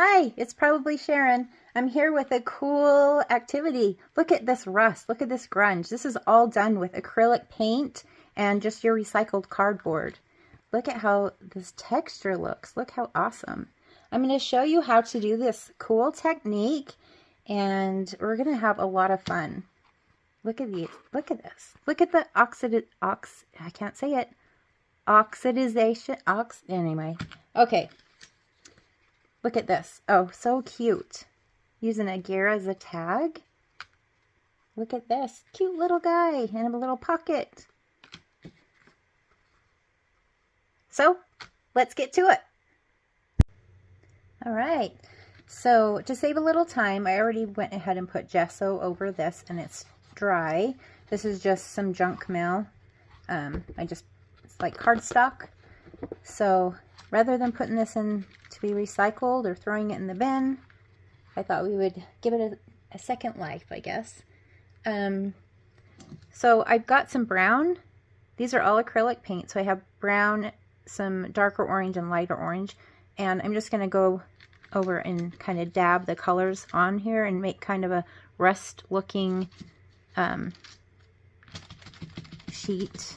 Hi, it's probably Sharon. I'm here with a cool activity. Look at this rust. Look at this grunge. This is all done with acrylic paint and just your recycled cardboard. Look at how this texture looks. Look how awesome. I'm going to show you how to do this cool technique, and we're going to have a lot of fun. Look at these. Look at this. Look at the I can't say it. Oxidization. Anyway. Okay. Look at this. Oh, so cute. Using a gear as a tag. Look at this. Cute little guy in a little pocket. So, let's get to it. All right. So, to save a little time, I already went ahead and put gesso over this, and it's dry. This is just some junk mail. It's like cardstock. So, rather than putting this in to be recycled or throwing it in the bin, I thought we would give it a second life, I guess. So I've got some brown. These are all acrylic paint. So I have brown, some darker orange and lighter orange. And I'm just going to go over and kind of dab the colors on here and make kind of a rust looking sheet.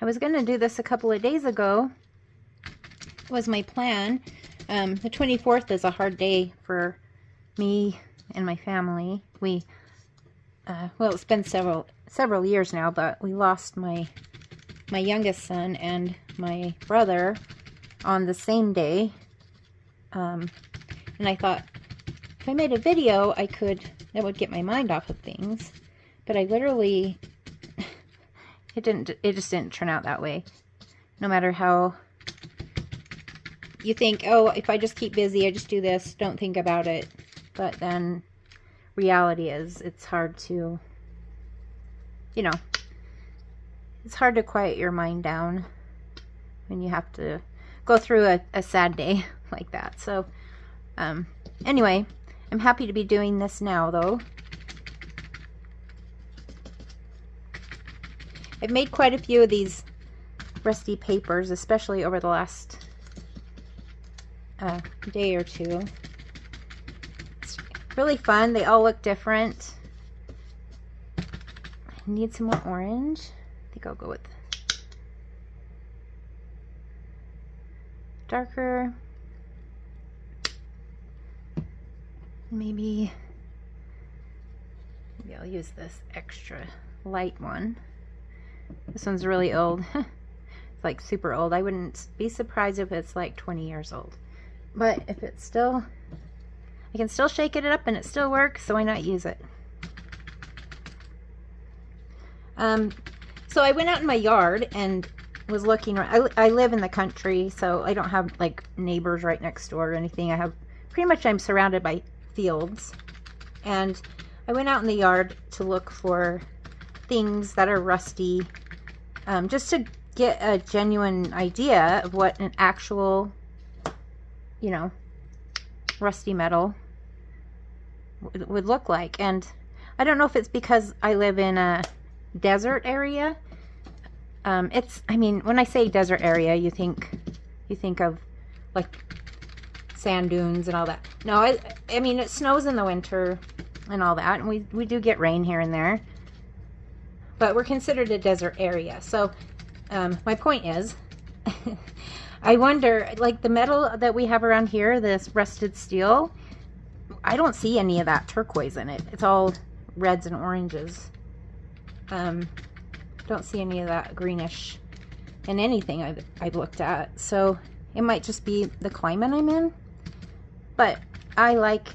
I was going to do this a couple of days ago, was my plan. The 24th is a hard day for me and my family. We, well, it's been several years now, but we lost my youngest son and my brother on the same day. And I thought, if I made a video, that would get my mind off of things. But I literally... It just didn't turn out that way. No matter how you think, oh, if I just keep busy, I just do this, don't think about it. But then reality is, it's hard to, it's hard to quiet your mind down when you have to go through a sad day like that. So, anyway, I'm happy to be doing this now, though. I've made quite a few of these rusty papers, especially over the last day or two. It's really fun. They all look different. I need some more orange. I think I'll go with darker. Maybe I'll use this extra light one. This one's really old. It's like super old. I wouldn't be surprised if it's like 20 years old. But if it's still, I can still shake it up and it still works, so why not use it? So I went out in my yard and was looking. I live in the country, so I don't have like neighbors right next door or anything. I'm surrounded by fields. And I went out in the yard to look for things that are rusty, just to get a genuine idea of what an actual, rusty metal would look like. And I don't know if it's because I live in a desert area. When I say desert area, you think of like sand dunes and all that. No, I mean it snows in the winter and all that, and we do get rain here and there. But we're considered a desert area. So my point is, I wonder, like the metal that we have around here, this rusted steel, I don't see any of that turquoise in it. It's all reds and oranges. Don't see any of that greenish in anything I've looked at. So it might just be the climate I'm in. But I like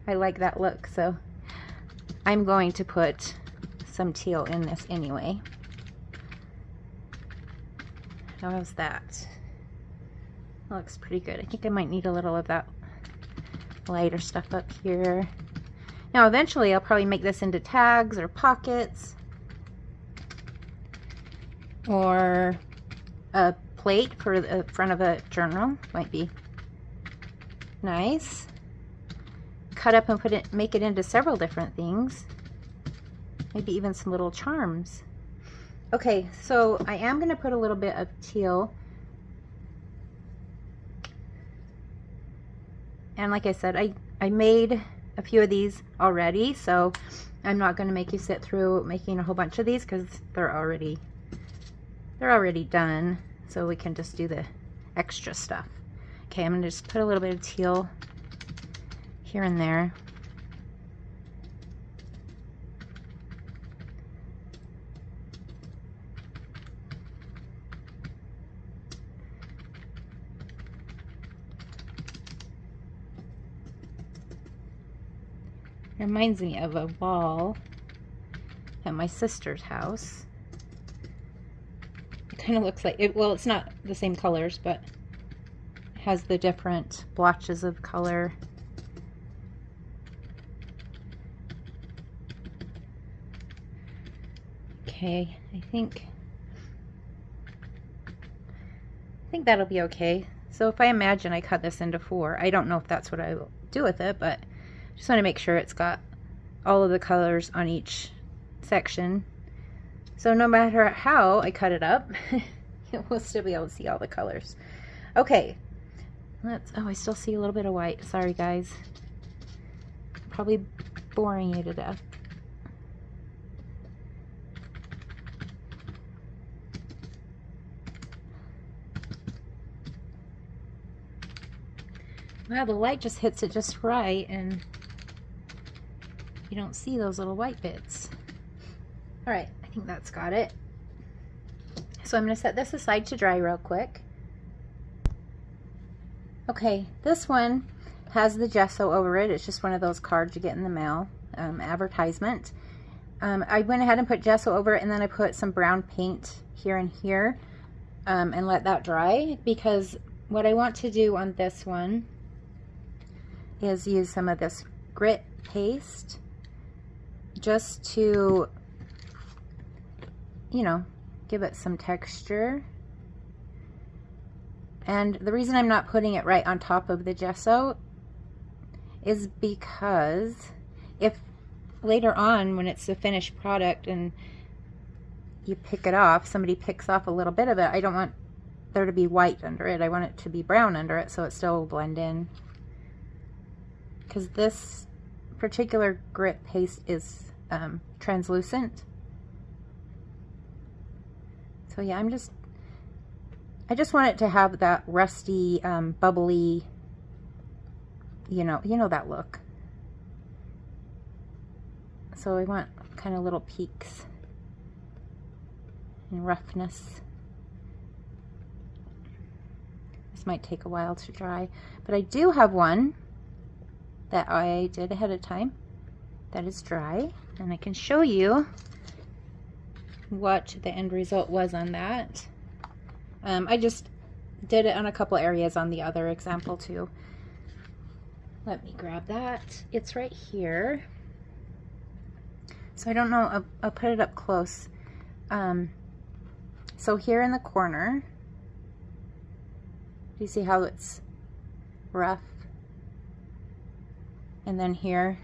that look. So I'm going to put some teal in this anyway. How's that? That looks pretty good. I think I might need a little of that lighter stuff up here. Now eventually I'll probably make this into tags or pockets or a plate for the front of a journal. Might be nice. Cut up and make it into several different things. Maybe even some little charms. Okay, so I am going to put a little bit of teal. And like I said, I made a few of these already, so I'm not going to make you sit through making a whole bunch of these because they're already done. So we can just do the extra stuff. Okay, I'm going to just put a little bit of teal here and there. It reminds me of a wall at my sister's house. It kind of looks like it. Well, it's not the same colors, but it has the different blotches of color. Okay, I think that'll be okay. So if I imagine I cut this into 4, I don't know if that's what I will do with it, but just want to make sure it's got all of the colors on each section. So no matter how I cut it up, we'll still be able to see all the colors. Okay, oh, I still see a little bit of white. Sorry guys. Probably boring you to death. Wow, the light just hits it just right and you don't see those little white bits. All right, I think that's got it. So I'm going to set this aside to dry real quick. Okay, this one has the gesso over it. It's just one of those cards you get in the mail, advertisement. I went ahead and put gesso over it, and then I put some brown paint here and here and let that dry, because what I want to do on this one is use some of this grit paste just to, you know, give it some texture. And the reason I'm not putting it right on top of the gesso is because if later on when it's a finished product and you pick it off, somebody picks off a little bit of it, I don't want there to be white under it. I want it to be brown under it so it still will blend in. Because this particular grit paste is translucent. So yeah, I just want it to have that rusty, bubbly, you know that look. So I want kind of little peaks and roughness. This might take a while to dry, but I do have one that I did ahead of time that is dry, and I can show you what the end result was on that. I just did it on a couple areas on the other example too. Let me grab that. It's right here. So I don't know, I'll put it up close. So here in the corner, do you see how it's rough? And then here.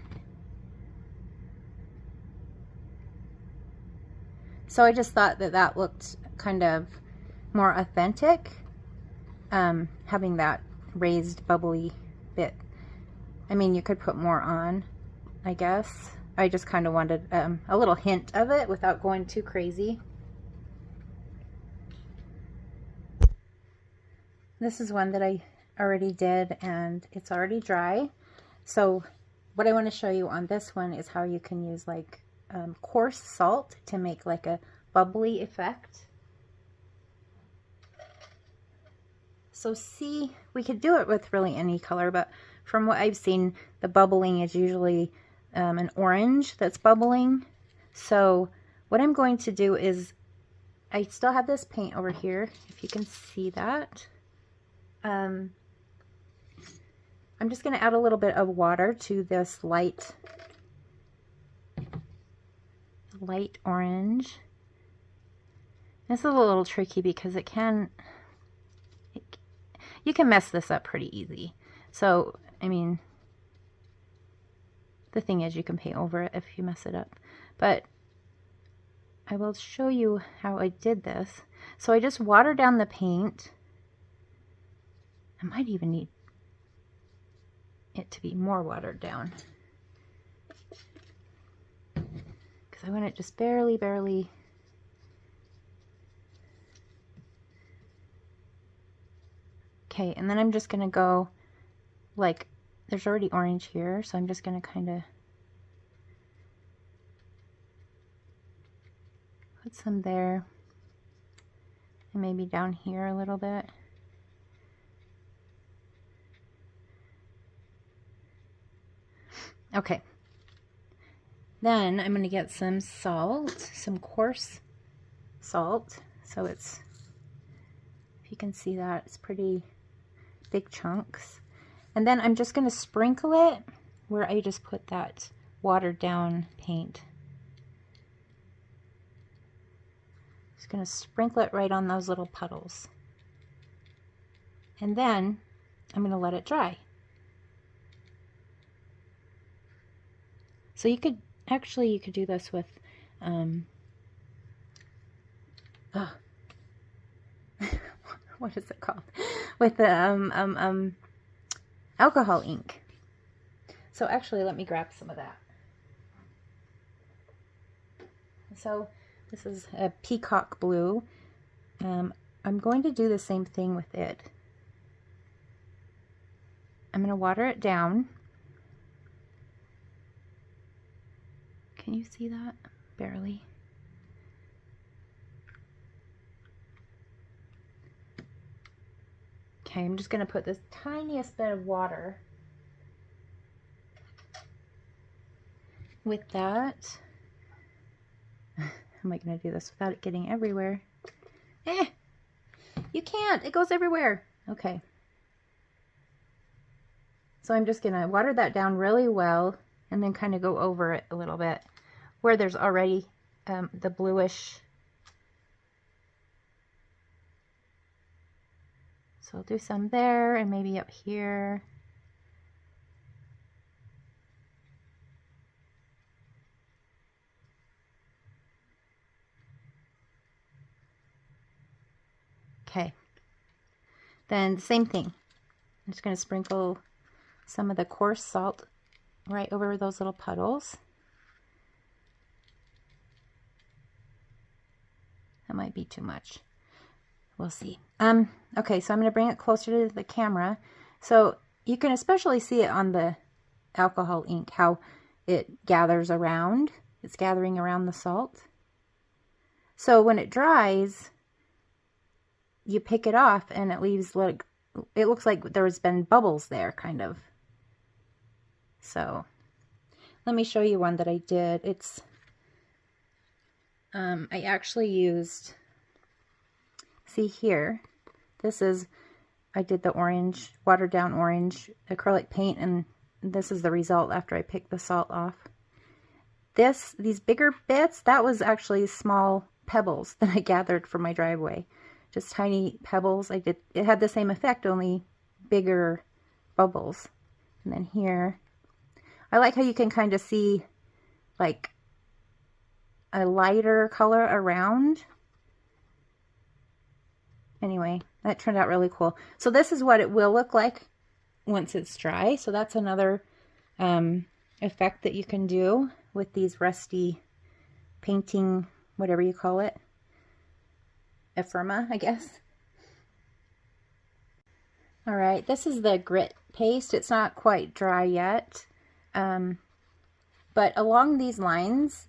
So I just thought that that looked kind of more authentic, having that raised bubbly bit. I mean, you could put more on, I guess. I just kind of wanted a little hint of it without going too crazy. This is one that I already did and it's already dry. So what I want to show you on this one is how you can use like coarse salt to make like a bubbly effect. So see, we could do it with really any color, but from what I've seen, the bubbling is usually an orange that's bubbling. So what I'm going to do is, I still have this paint over here, if you can see that. I'm just going to add a little bit of water to this light orange. This is a little tricky because you can mess this up pretty easy. So, I mean, the thing is you can paint over it if you mess it up. But I will show you how I did this. So I just watered down the paint. I might even need it to be more watered down, because I want it just barely. Okay, and then I'm just going to go, like, there's already orange here, so I'm just going to kind of put some there, and maybe down here a little bit. Okay, then I'm going to get some salt, some coarse salt. So it's, if you can see that, it's pretty big chunks. And then I'm just going to sprinkle it where I just put that watered down paint. Just going to sprinkle it right on those little puddles. And then I'm going to let it dry. So you could do this with what is it called? With the alcohol ink. So actually, let me grab some of that. So this is a peacock blue. I'm going to do the same thing with it. I'm going to water it down. Can you see that? Barely. Okay, I'm just going to put this tiniest bit of water with that. How am I going to do this without it getting everywhere? You can't. It goes everywhere. Okay. So I'm just going to water that down really well and then kind of go over it a little bit where there's already the bluish. So I'll do some there and maybe up here. Okay. Then the same thing. I'm just going to sprinkle some of the coarse salt right over those little puddles. That might be too much. We'll see. Okay, so I'm going to bring it closer to the camera. So you can especially see it on the alcohol ink, how it gathers around. It's gathering around the salt. So when it dries, you pick it off and it leaves, like, it looks like there's been bubbles there, kind of. So let me show you one that I did. It's, I actually used, see here, this is, I did the orange, watered down orange acrylic paint, and this is the result after I picked the salt off. These bigger bits, that was actually small pebbles that I gathered from my driveway. Just tiny pebbles. It had the same effect, only bigger bubbles. And then here, I like how you can kind of see like a lighter color around. Anyway, that turned out really cool. So this is what it will look like once it's dry. So that's another effect that you can do with these rusty painting, whatever you call it. Ephemera, I guess. All right, this is the grit paste. It's not quite dry yet. But along these lines,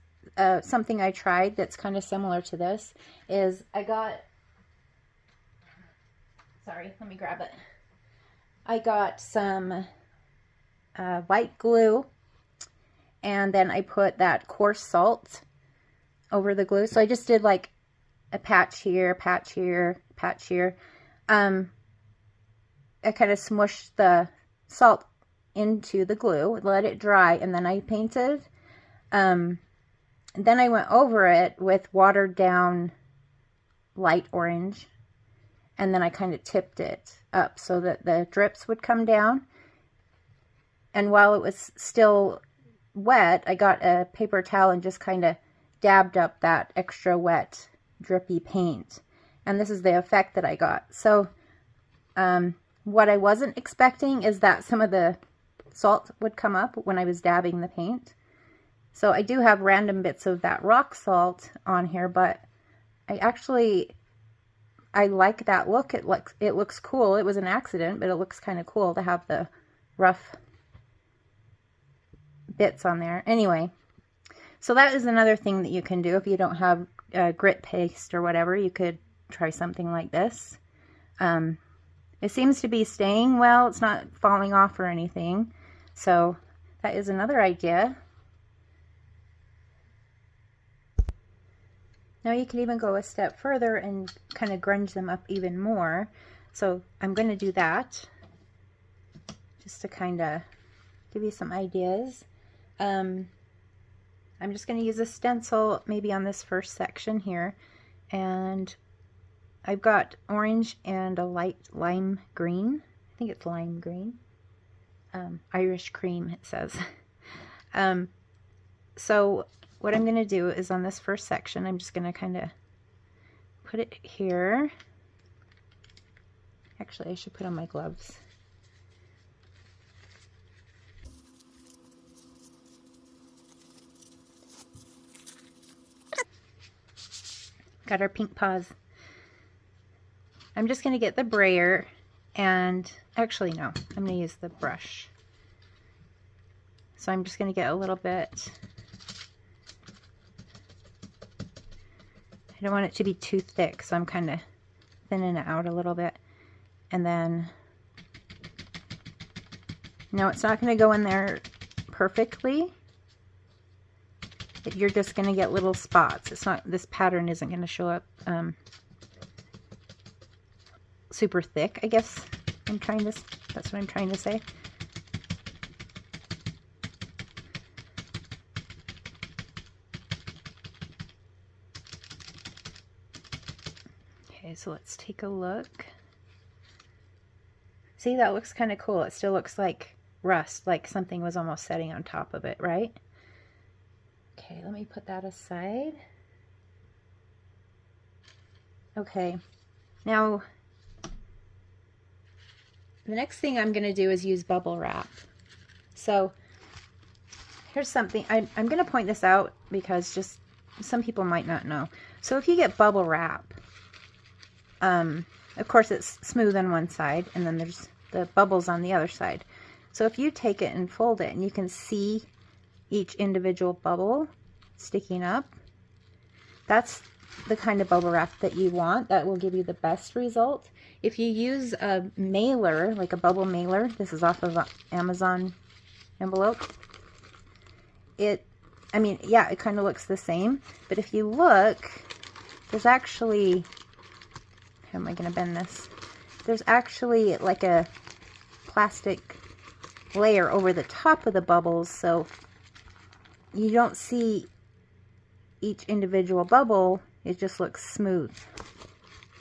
something I tried that's kind of similar to this is I got, sorry, let me grab it. I got some white glue, and then I put that coarse salt over the glue. So I just did like a patch here, patch here, patch here. I kind of smushed the salt into the glue, let it dry, and then I painted. Then I went over it with watered down light orange, and then I kind of tipped it up so that the drips would come down. And while it was still wet, I got a paper towel and just kind of dabbed up that extra wet, drippy paint. And this is the effect that I got. So what I wasn't expecting is that some of the salt would come up when I was dabbing the paint. So I do have random bits of that rock salt on here, but I like that look. It looks cool. It was an accident, but it looks kind of cool to have the rough bits on there. Anyway, so that is another thing that you can do if you don't have grit paste or whatever. You could try something like this. It seems to be staying well. It's not falling off or anything. So that is another idea. Now you can even go a step further and kind of grunge them up even more. So I'm going to do that just to kind of give you some ideas. I'm just going to use a stencil maybe on this first section here. And I've got orange and a light lime green. I think it's lime green. Irish cream, it says. So what I'm going to do is on this first section, I'm just going to kind of put it here. Actually, I should put on my gloves. Got our pink paws. I'm just going to get the brayer and actually no, I'm going to use the brush. So I'm just going to get a little bit. I don't want it to be too thick, so I'm kind of thinning it out a little bit. And then, no, it's not going to go in there perfectly. You're just going to get little spots. It's not, this pattern isn't going to show up super thick, I guess that's what I'm trying to say. Okay, so let's take a look. See, that looks kind of cool. It still looks like rust, like something was almost setting on top of it, right? Okay, let me put that aside. Okay, now the next thing I'm going to do is use bubble wrap. So here's something, I'm going to point this out because just some people might not know. So if you get bubble wrap, of course it's smooth on one side and then there's the bubbles on the other side. So if you take it and fold it and you can see each individual bubble sticking up, that's the kind of bubble wrap that you want. That will give you the best result. If you use a mailer, like a bubble mailer, this is off of an Amazon envelope, I mean, yeah, it kind of looks the same, but if you look, there's actually, how am I going to bend this? There's actually like a plastic layer over the top of the bubbles, so you don't see each individual bubble. It just looks smooth.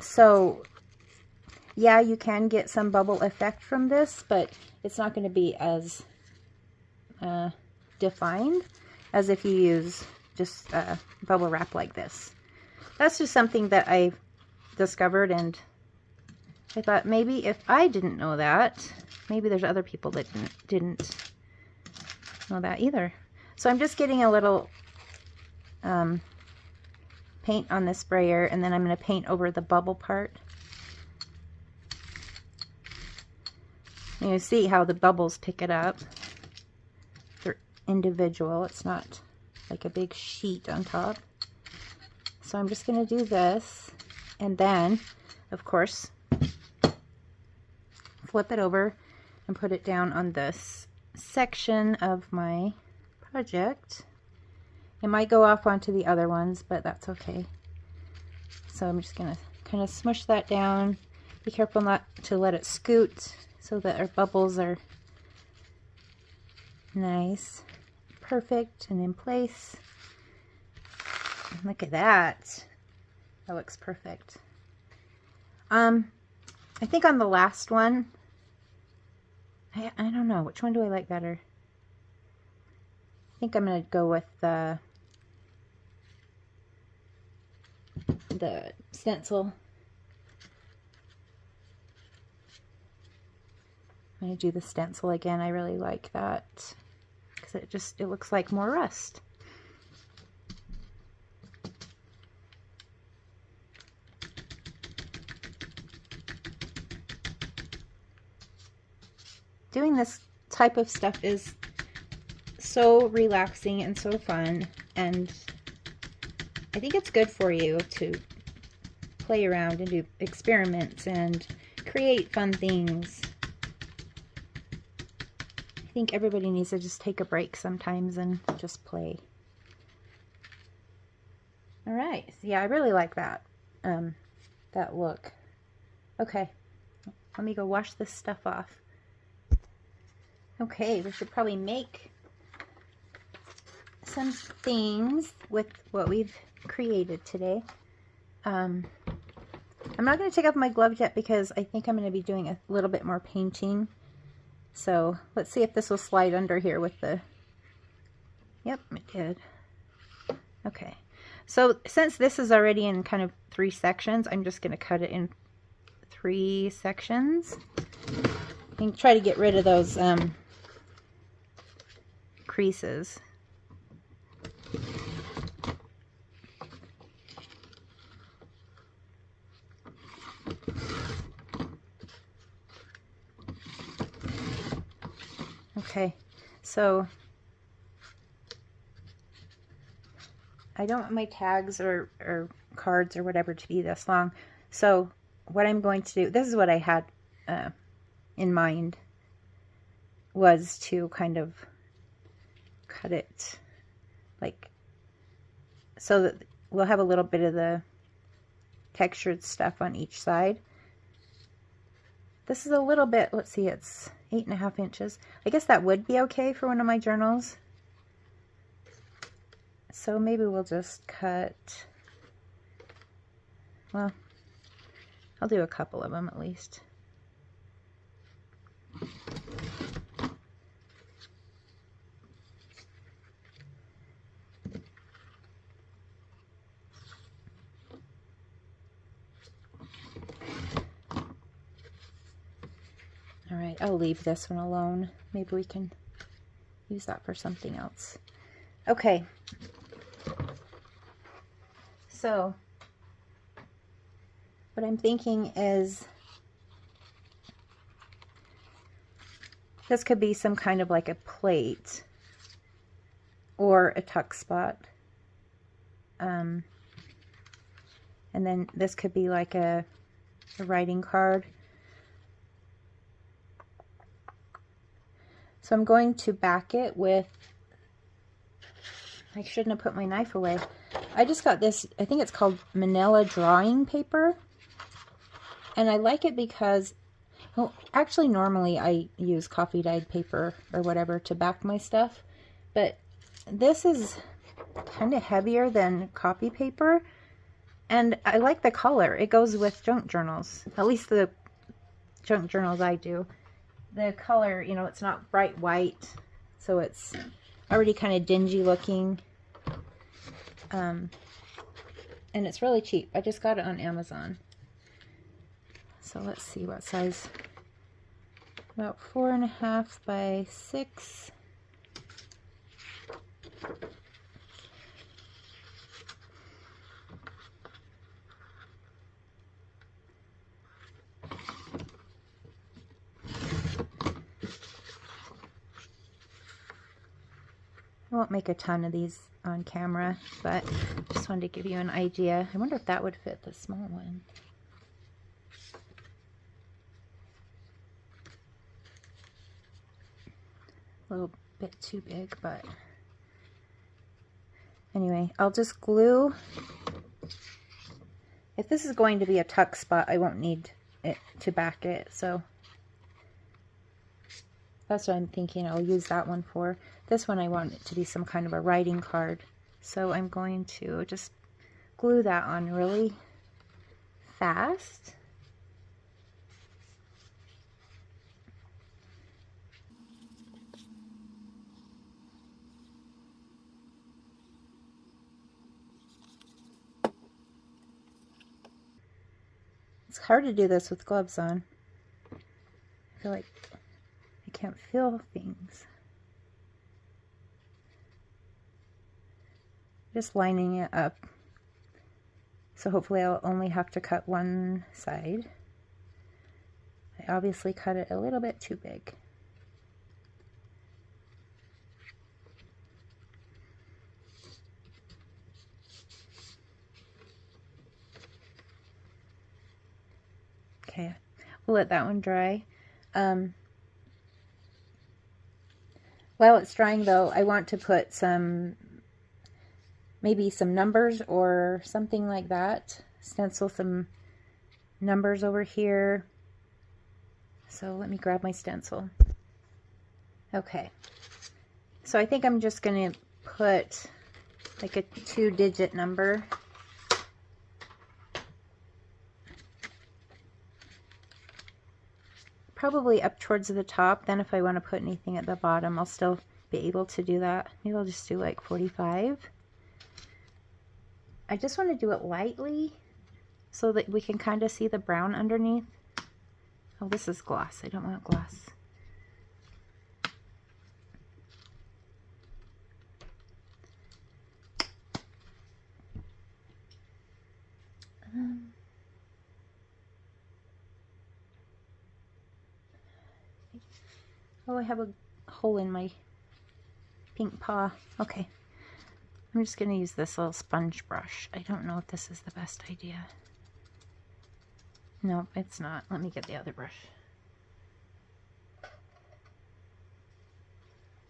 So yeah, you can get some bubble effect from this, but it's not going to be as defined as if you use just bubble wrap like this. That's just something that I discovered, and I thought maybe if I didn't know that, maybe there's other people that didn't know that either. So I'm just getting a little paint on this sprayer, and then I'm going to paint over the bubble part. You see how the bubbles pick it up. They're individual. It's not like a big sheet on top. So I'm just going to do this, and then, of course, flip it over and put it down on this section of my project. It might go off onto the other ones, but that's okay. So I'm just going to kind of smush that down. Be careful not to let it scoot, so that our bubbles are nice, perfect, and in place. Look at that. That looks perfect. I think on the last one, I don't know, which one do I like better? I think I'm going to go with the stencil. I'm going to do the stencil again. I really like that because it looks like more rust. Doing this type of stuff is so relaxing and so fun, and I think it's good for you to play around and do experiments and create fun things. I think everybody needs to just take a break sometimes and just play. All right, yeah, I really like that, that look. Okay, let me go wash this stuff off. Okay, we should probably make some things with what we've created today. I'm not going to take off my gloves yet because I think I'm going to be doing a little bit more painting. So let's see if this will slide under here with the... Yep, it did. Okay, so since this is already in kind of 3 sections, I'm just going to cut it in 3 sections. And try to get rid of those creases. Okay, so I don't want my tags or cards or whatever to be this long. So what I'm going to do, this is what I had in mind, was to kind of cut it like so that we'll have a little bit of the textured stuff on each side. This is a little bit, let's see, it's 8.5 inches. I guess that would be okay for one of my journals. So maybe we'll just cut, well, I'll do a couple of them at least. All right, I'll leave this one alone. Maybe we can use that for something else. Okay. So, what I'm thinking is this could be some kind of like a plate or a tuck spot. And then this could be like a writing card. So I'm going to back it with, I shouldn't have put my knife away. I just got this, I think it's called manila drawing paper. And I like it because, well, actually normally I use coffee dyed paper or whatever to back my stuff. But this is kind of heavier than copy paper. And I like the color. It goes with junk journals, at least the junk journals I do. The color, you know, it's not bright white, so it's already kind of dingy looking. And it's really cheap. I just got it on Amazon. So let's see what size. About 4.5 by 6. I won't make a ton of these on camera, but just wanted to give you an idea. I wonder if that would fit the small one. A little bit too big, but anyway, I'll just glue. If this is going to be a tuck spot, I won't need it to back it, so That's what I'm thinking I'll use that one for. This one I want it to be some kind of a writing card. So I'm going to just glue that on really fast. It's hard to do this with gloves on. I feel like I can't feel things. Just lining it up. So hopefully I'll only have to cut one side. I obviously cut it a little bit too big. Okay, we'll let that one dry. While it's drying though, I want to put maybe some numbers or something like that. Stencil some numbers over here. So let me grab my stencil. Okay, so I think I'm just going to put like a 2-digit number. Probably up towards the top. Then if I want to put anything at the bottom, I'll still be able to do that. Maybe I'll just do like 45. I just want to do it lightly so that we can kind of see the brown underneath. Oh, this is gloss. I don't want gloss. Oh, I have a hole in my pink paw. Okay. I'm just going to use this little sponge brush. I don't know if this is the best idea. No, it's not. Let me get the other brush.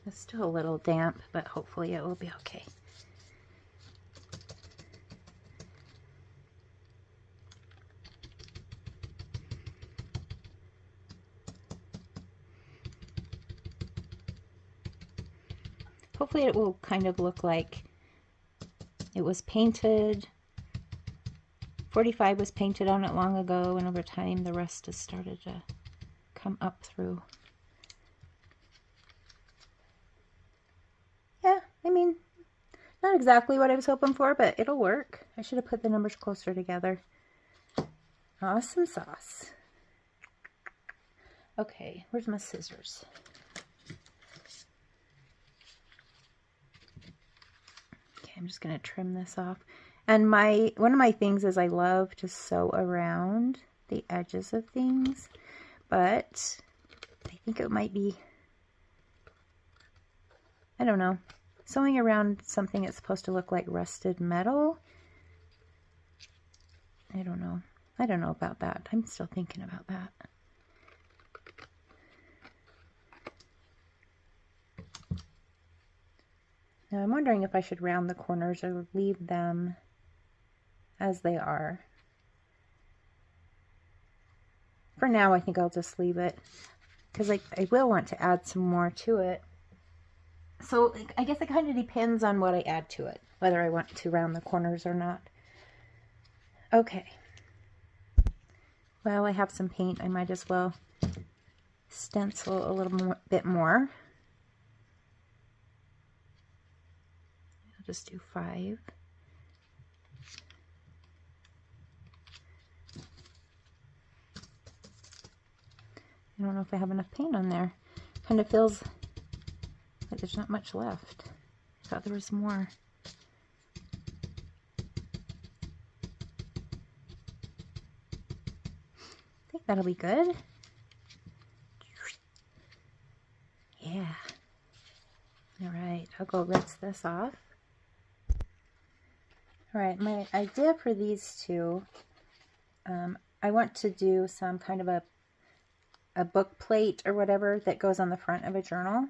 It's still a little damp, but hopefully it will be okay. Hopefully it will kind of look like it was painted. 45 was painted on it long ago, and over time the rust has started to come up through. Yeah, I mean, not exactly what I was hoping for, but it'll work. I should have put the numbers closer together. Awesome sauce. Okay, where's my scissors? I'm just going to trim this off. And one of my things is I love to sew around the edges of things, but I think it might be, I don't know, sewing around something that's supposed to look like rusted metal. I don't know. I don't know about that. I'm still thinking about that. Now I'm wondering if I should round the corners or leave them as they are. For now, I think I'll just leave it because I will want to add some more to it. So I guess it kind of depends on what I add to it, whether I want to round the corners or not. Okay. Well, I have some paint. I might as well stencil a little bit more. I'll just do 5. I don't know if I have enough paint on there. Kind of feels like there's not much left. I thought there was more. I think that'll be good. Yeah. All right, I'll go rinse this off. All right, my idea for these two, I want to do some kind of a book plate or whatever that goes on the front of a journal.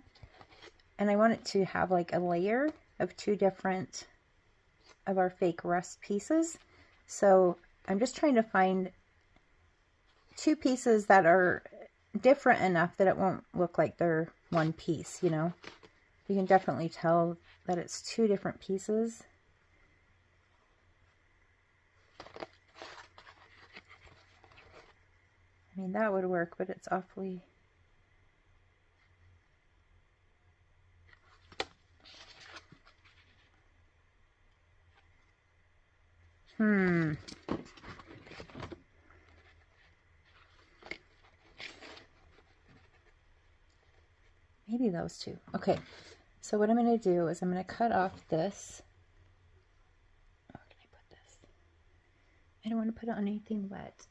And I want it to have like a layer of 2 different of our fake rust pieces. So I'm just trying to find 2 pieces that are different enough that it won't look like they're one piece, you know. You can definitely tell that it's two different pieces. I mean, that would work, but it's awfully... Maybe those two. Okay, so what I'm going to do is I'm going to cut off this. Where can I put this? I don't want to put it on anything wet.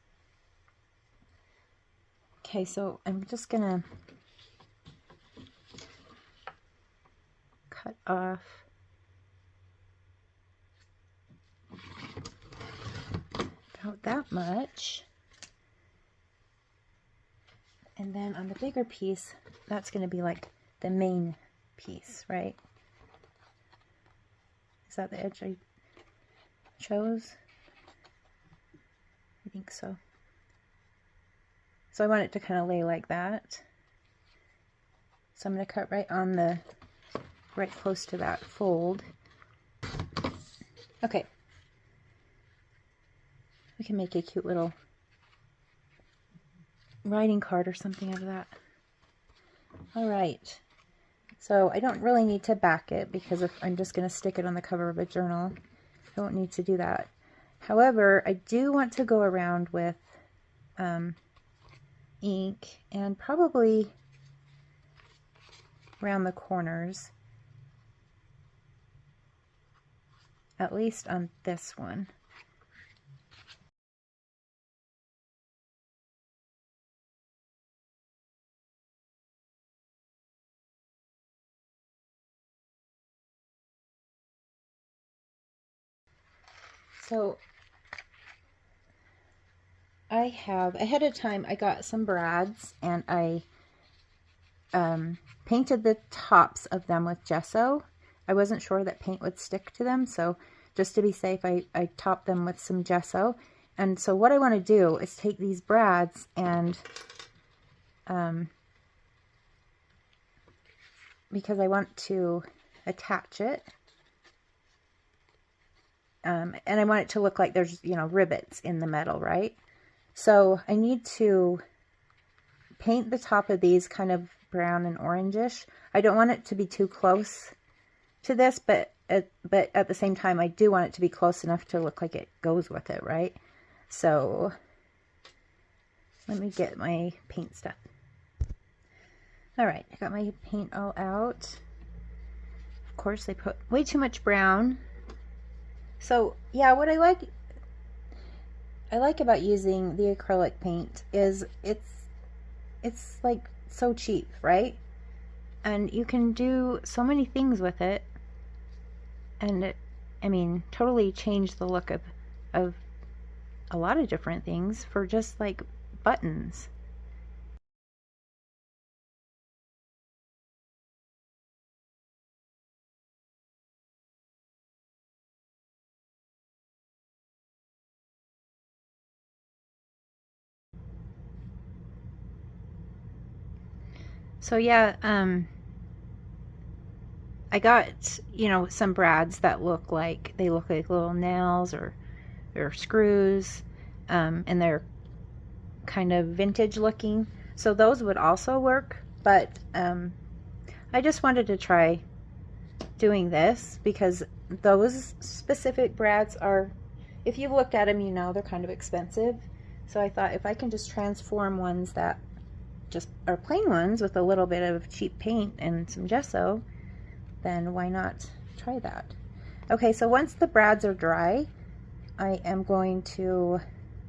Okay, so I'm just going to cut off about that much. And then on the bigger piece, that's going to be like the main piece, right? Is that the edge I chose? I think so. So I want it to kind of lay like that. So I'm going to cut right on the, right close to that fold. Okay. We can make a cute little writing card or something out of that. All right. So I don't really need to back it because if I'm just going to stick it on the cover of a journal. I don't need to do that. However, I do want to go around with ink and probably around the corners, at least on this one. So I have, ahead of time, I got some brads and I painted the tops of them with gesso. I wasn't sure that paint would stick to them, so just to be safe, I topped them with some gesso. And so what I want to do is take these brads and, because I want to attach it, and I want it to look like there's, you know, rivets in the metal, right? So I need to paint the top of these kind of brown and orangish. I don't want it to be too close to this, but at the same time, I do want it to be close enough to look like it goes with it, right? So let me get my paint stuff. All right, I got my paint all out. Of course, I put way too much brown. So yeah, what I like about using the acrylic paint is it's like so cheap, right? And you can do so many things with it, and it, I mean, totally change the look of a lot of different things for just like buttons. So yeah, I got, you know, some brads that look like, they look like little nails or screws, and they're kind of vintage looking. So those would also work, but I just wanted to try doing this because those specific brads are, if you've looked at them, you know they're kind of expensive. So I thought if I can just transform ones that just are plain ones with a little bit of cheap paint and some gesso, then why not try that? Okay, so once the brads are dry, I am going to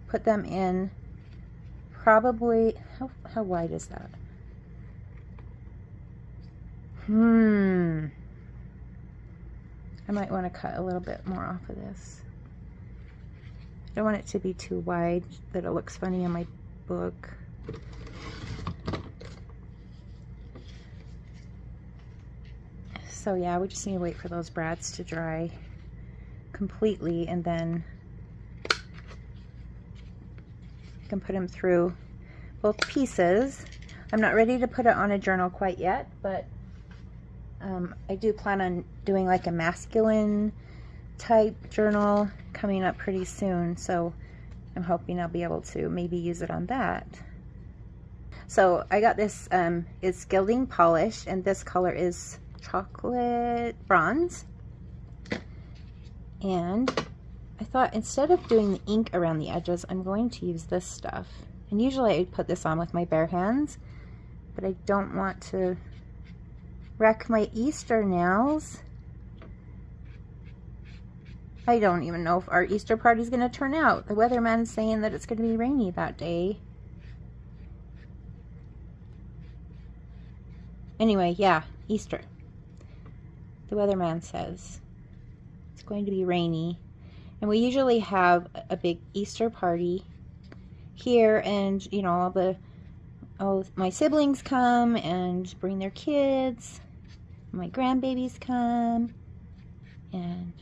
put them in probably, how wide is that? I might want to cut a little bit more off of this. I don't want it to be too wide that it looks funny in my book. So yeah, we just need to wait for those brads to dry completely, and then you can put them through both pieces. I'm not ready to put it on a journal quite yet, but I do plan on doing like a masculine type journal coming up pretty soon, so I'm hoping I'll be able to maybe use it on that. So I got this, it's gilding polish, and this color is chocolate bronze. And I thought instead of doing the ink around the edges, I'm going to use this stuff. And usually I put this on with my bare hands, but I don't want to wreck my Easter nails. I don't even know if our Easter party is going to turn out. The weatherman's saying that it's going to be rainy that day. Anyway, yeah, Easter. The weatherman says it's going to be rainy. And we usually have a big Easter party here, and you know, all my siblings come and bring their kids. My grandbabies come, and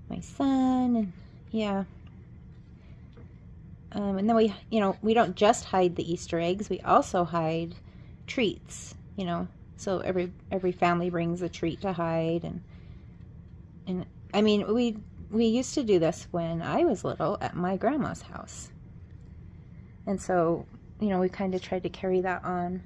my son, and yeah. And then we, you know, we don't just hide the Easter eggs, we also hide treats, you know. So every family brings a treat to hide, and I mean, we used to do this when I was little at my grandma's house. And so, you know, we kind of tried to carry that on.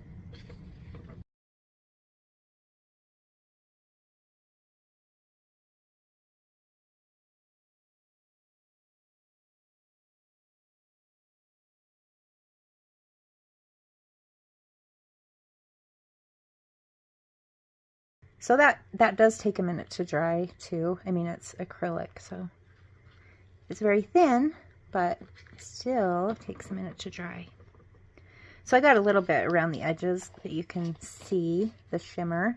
So that does take a minute to dry too. I mean, it's acrylic, so it's very thin, but still takes a minute to dry. So I got a little bit around the edges that you can see the shimmer.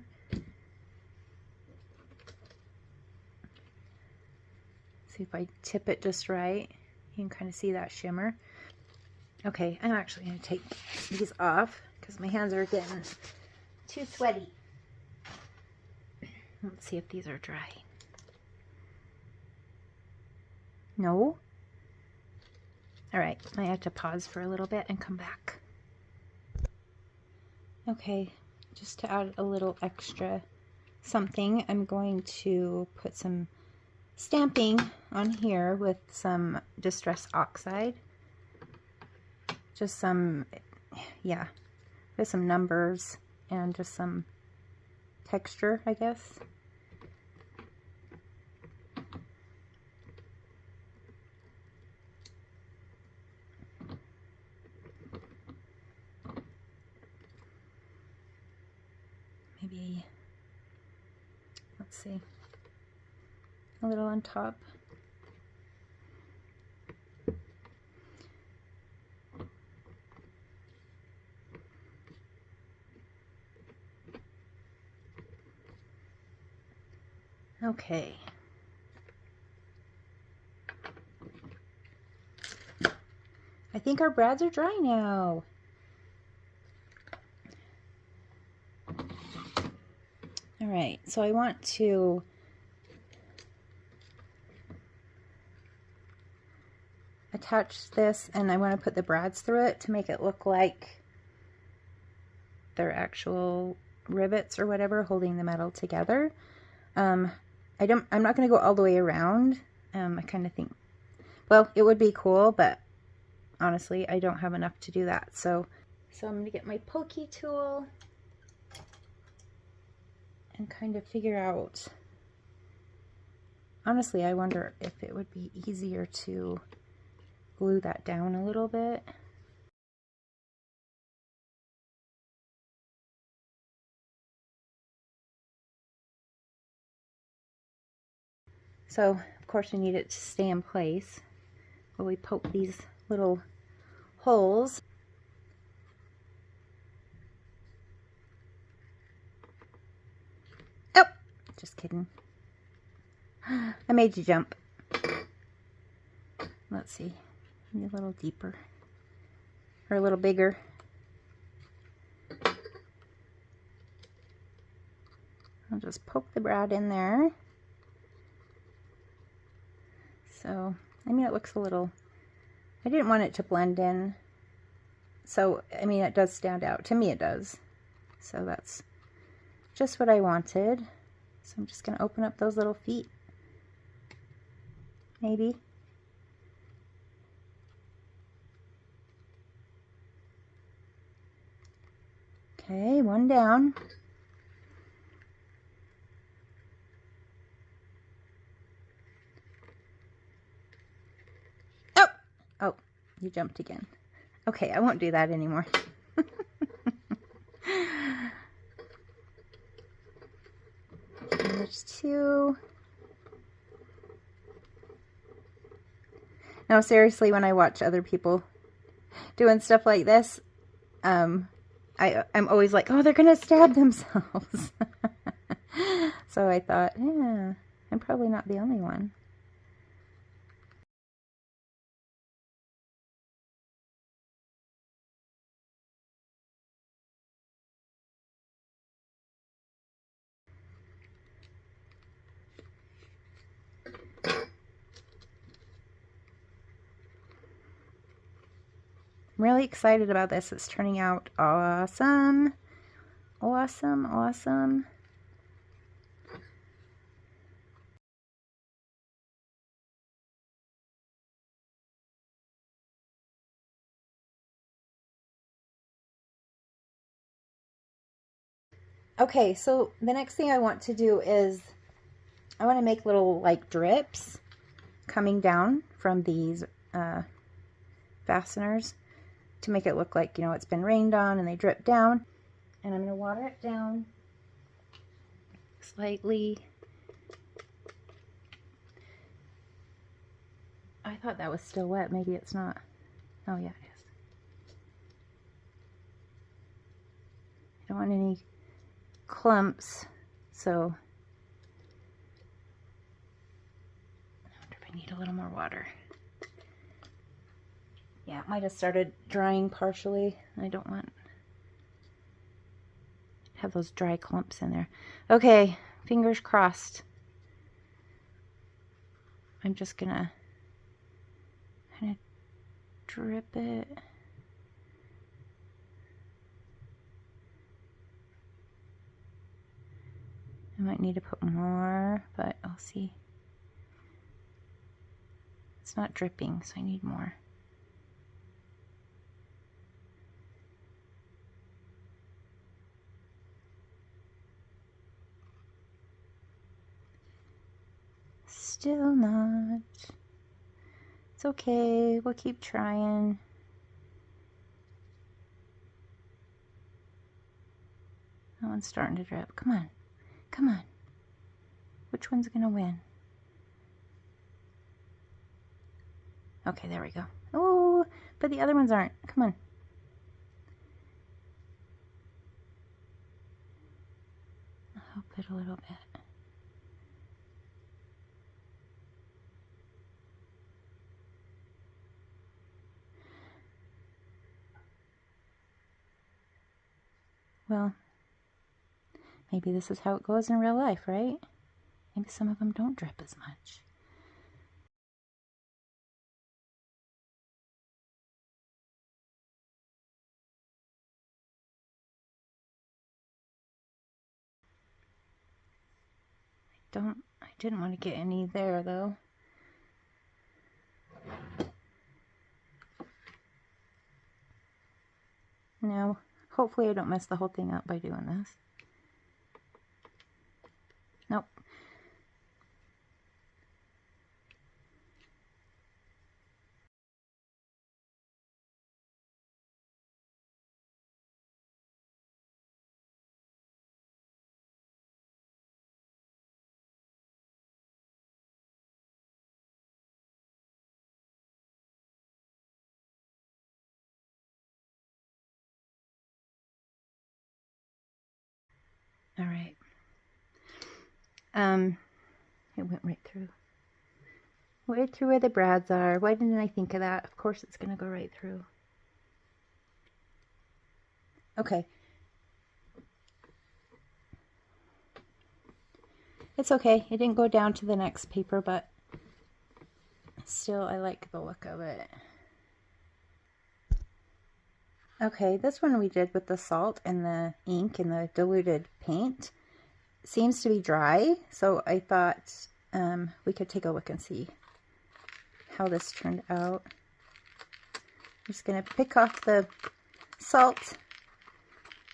See if I tip it just right, you can kind of see that shimmer. Okay, I'm actually going to take these off because my hands are getting too sweaty. Let's see if these are dry. No? Alright, I have to pause for a little bit and come back. Okay, just to add a little extra something, I'm going to put some stamping on here with some Distress Oxide. Just some, yeah, with some numbers and just some texture, I guess. Maybe, let's see, a little on top. Okay. I think our brads are dry now. All right, so I want to attach this, and I want to put the brads through it to make it look like they're actual rivets or whatever holding the metal together. I'm not going to go all the way around. I kind of think, well, it would be cool, but honestly, I don't have enough to do that. So I'm going to get my pokey tool and kind of figure out, honestly, I wonder if it would be easier to glue that down a little bit. So, of course, we need it to stay in place. But we poke these little holes. Oh, just kidding. I made you jump. Let's see, maybe a little deeper or a little bigger. I'll just poke the brad in there. So, I mean, it looks a little, I didn't want it to blend in, So, I mean, it does stand out. To me, it does. So that's just what I wanted. So I'm just going to open up those little feet. Maybe. Okay, one down. Oh! Oh, you jumped again. Okay, I won't do that anymore. There's two. No, seriously, when I watch other people doing stuff like this, I'm always like, oh, they're gonna stab themselves. So I thought, yeah, I'm probably not the only one. I'm really excited about this. It's turning out awesome. Awesome, awesome. Okay, so the next thing I want to do is I want to make little like drips coming down from these fasteners to make it look like, you know, it's been rained on and they drip down. And I'm going to water it down slightly. I thought that was still wet. Maybe it's not. Oh yeah, it is. I don't want any clumps, so I wonder if I need a little more water. Yeah, it might have started drying partially. I don't want to have those dry clumps in there. Okay, fingers crossed. I'm just gonna kind of drip it. I might need to put more, but I'll see. It's not dripping, so I need more. Still not. It's okay, we'll keep trying. That one's starting to drip. Come on, come on. Which one's gonna win? Okay, there we go. Oh, but the other ones aren't. Come on. I'll help it a little bit. Well, maybe this is how it goes in real life, right? Maybe some of them don't drip as much. I didn't want to get any there though. No, hopefully I don't mess the whole thing up by doing this. Nope. All right. It went right through. Right through where the brads are. Why didn't I think of that? Of course it's going to go right through. Okay. It's okay. It didn't go down to the next paper, but still I like the look of it. Okay, this one we did with the salt and the ink and the diluted paint. Seems to be dry, so I thought we could take a look and see how this turned out. I'm just going to pick off the salt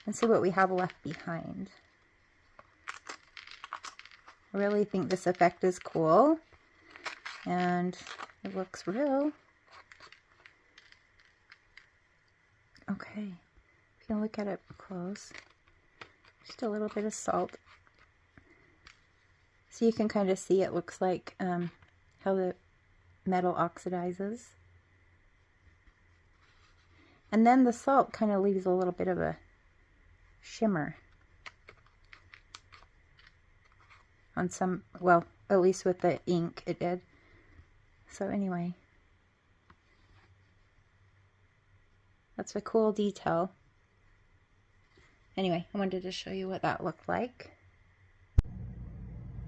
and see what we have left behind. I really think this effect is cool, and it looks real. Okay, if you look at it close, just a little bit of salt. So you can kind of see it looks like how the metal oxidizes. And then the salt kind of leaves a little bit of a shimmer on some, well, at least with the ink it did. So anyway, that's a cool detail. Anyway, I wanted to show you what that looked like.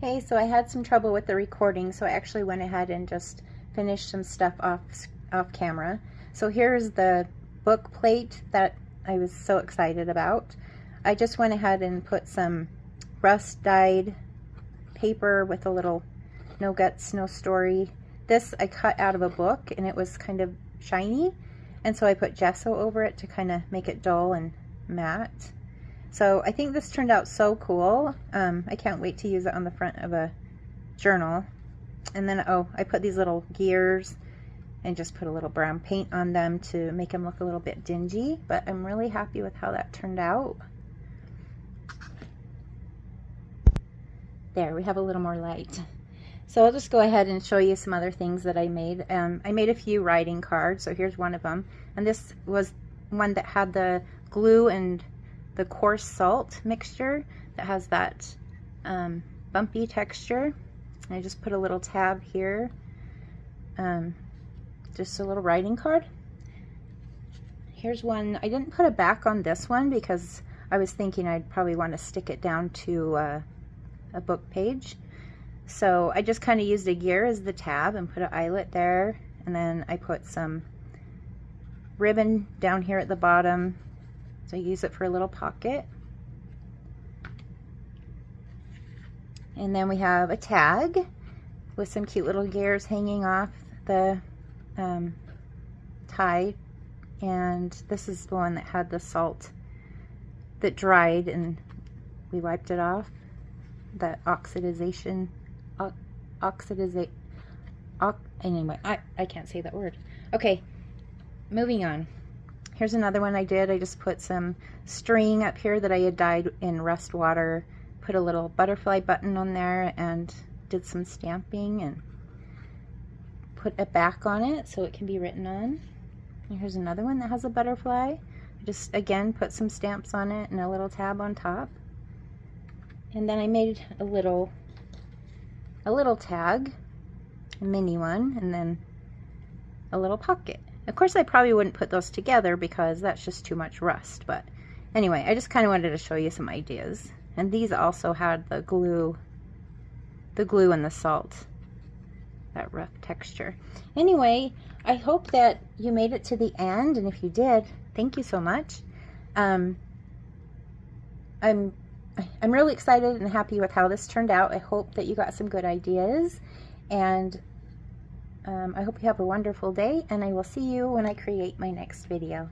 Hey, so I had some trouble with the recording, so I actually went ahead and just finished some stuff off camera. So here's the book plate that I was so excited about. I just went ahead and put some rust dyed paper with a little no guts, no story. This I cut out of a book and it was kind of shiny, and so I put gesso over it to kind of make it dull and matte. So I think this turned out so cool. I can't wait to use it on the front of a journal. And then, oh, I put these little gears and just put a little brown paint on them to make them look a little bit dingy, but I'm really happy with how that turned out. There, we have a little more light. So I'll just go ahead and show you some other things that I made. I made a few writing cards, so here's one of them. And this was one that had the glue and the coarse salt mixture that has that bumpy texture. I just put a little tab here. Just a little writing card. Here's one. I didn't put a back on this one because I was thinking I'd probably want to stick it down to a book page. So I just kind of used a gear as the tab and put an eyelet there, and then I put some ribbon down here at the bottom, so I use it for a little pocket. And then we have a tag with some cute little gears hanging off the tie, and this is the one that had the salt that dried and we wiped it off. That oxidization, anyway, I can't say that word. Okay, moving on. Here's another one I did. I just put some string up here that I had dyed in rust water, put a little butterfly button on there, and did some stamping and put a back on it so it can be written on. And here's another one that has a butterfly. I just, again, put some stamps on it and a little tab on top. And then I made a little tag, a mini one, and then a little pocket. Of course, I probably wouldn't put those together because that's just too much rust, but anyway, I just kind of wanted to show you some ideas. And these also had the glue and the salt, that rough texture. Anyway, I hope that you made it to the end, and if you did, thank you so much. I'm really excited and happy with how this turned out. I hope that you got some good ideas, and I hope you have a wonderful day, and I will see you when I create my next video.